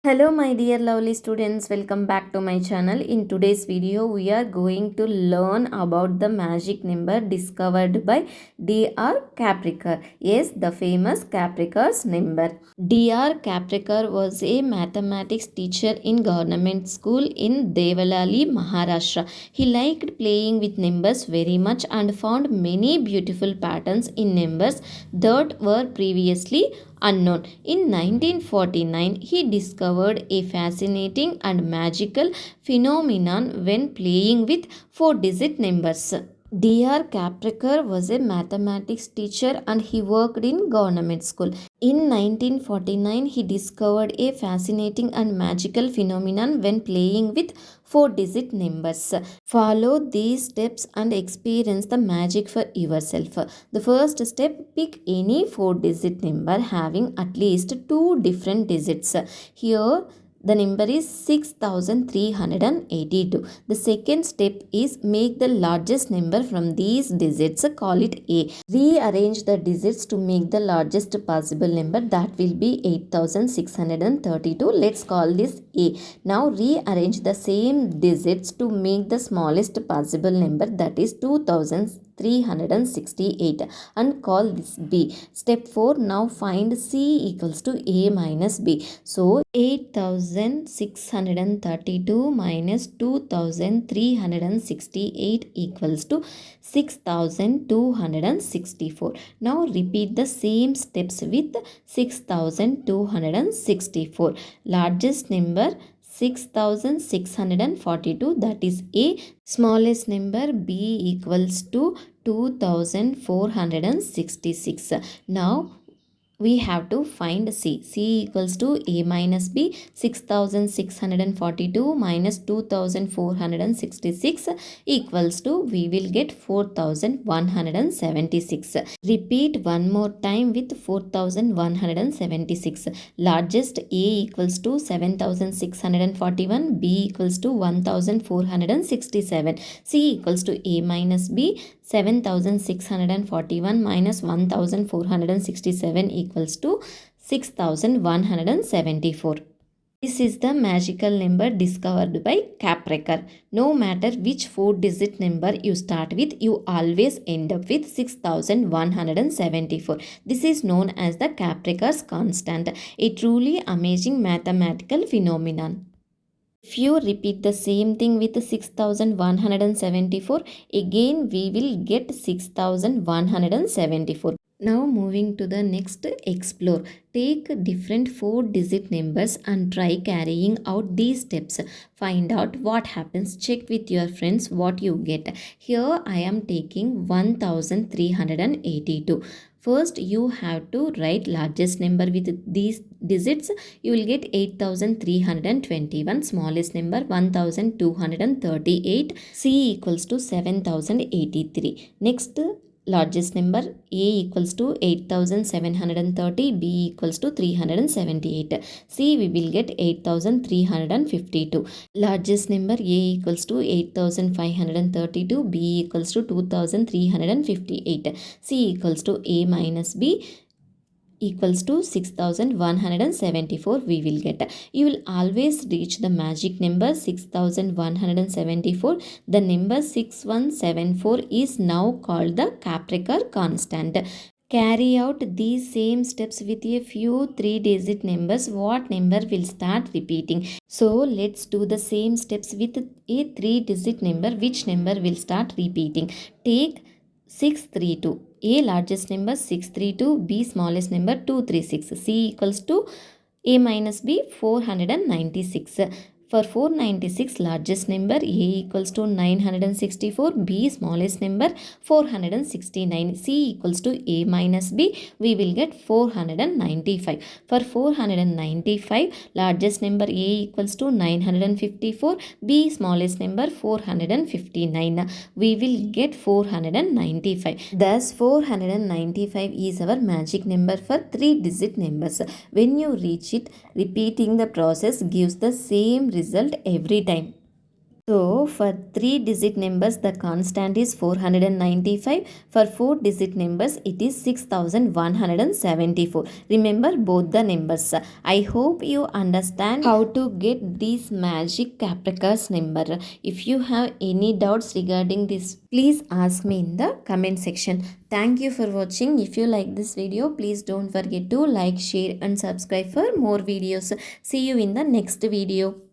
Hello my dear lovely students, welcome back to my channel. In today's video we are going to learn about the magic number discovered by Dr. Kaprekar. Yes, the famous Kaprekar's number. Dr. Kaprekar was a mathematics teacher in government school in Devalali, Maharashtra. He liked playing with numbers very much and found many beautiful patterns in numbers that were previously unknown. In 1949, he discovered a fascinating and magical phenomenon when playing with four-digit numbers. Dr. Kaprekar was a mathematics teacher and he worked in government school. In 1949, he discovered a fascinating and magical phenomenon when playing with four-digit numbers. Follow these steps and experience the magic for yourself. The first step, pick any four-digit number having at least two different digits. Here, the number is 6382. The second step is make the largest number from these digits, call it A. Rearrange the digits to make the largest possible number, that will be 8632. Let's call this A. Now rearrange the same digits to make the smallest possible number, that is 2368, and call this B. Step 4, now find C equals to A minus B. So 8632 minus 2368 equals to 6264. Now repeat the same steps with 6264. Largest number 6642, that is A. Smallest number B equals to 2466. Now we have to find C. C equals to A minus B. 6642 minus 2466 equals to, we will get 4176. Repeat one more time with 4176. Largest A equals to 7641, B equals to 1467, C equals to A minus B. 7641 minus 1467 equals to 6174. This is the magical number discovered by Kaprekar. No matter which four-digit number you start with, you always end up with 6174. This is known as the Kaprekar's constant, a truly amazing mathematical phenomenon. If you repeat the same thing with 6174, again we will get 6174. Now moving to the next, explore. Take different four-digit numbers and try carrying out these steps. Find out what happens. Check with your friends what you get. Here I am taking 1382. First, you have to write largest number with these digits. You will get 8321. Smallest number 1238. C equals to 7083. Next, largest number A equals to 8730, B equals to 378. C we will get 8352. Largest number A equals to 8532, B equals to 2358. C equals to A minus B equals to 6174 we will get. You will always reach the magic number 6174. The number 6174 is now called the Kaprekar constant. Carry out these same steps with a few three-digit numbers. What number will start repeating? So let's do the same steps with a three-digit number. Which number will start repeating? Take 632. A largest number 632, B smallest number 236. C equals to A minus B 496. For 496, largest number A equals to 964, B smallest number 469, C equals to A minus B, we will get 495. For 495, largest number A equals to 954, B smallest number 459, we will get 495. Thus 495 is our magic number for three-digit numbers. When you reach it, repeating the process gives the same result every time. So for 3-digit numbers the constant is 495. For 4-digit numbers it is 6174. Remember both the numbers. I hope you understand how to get these magic Capricorn's number. If you have any doubts regarding this, please ask me in the comment section. Thank you for watching. If you like this video, please don't forget to like, share and subscribe for more videos. See you in the next video.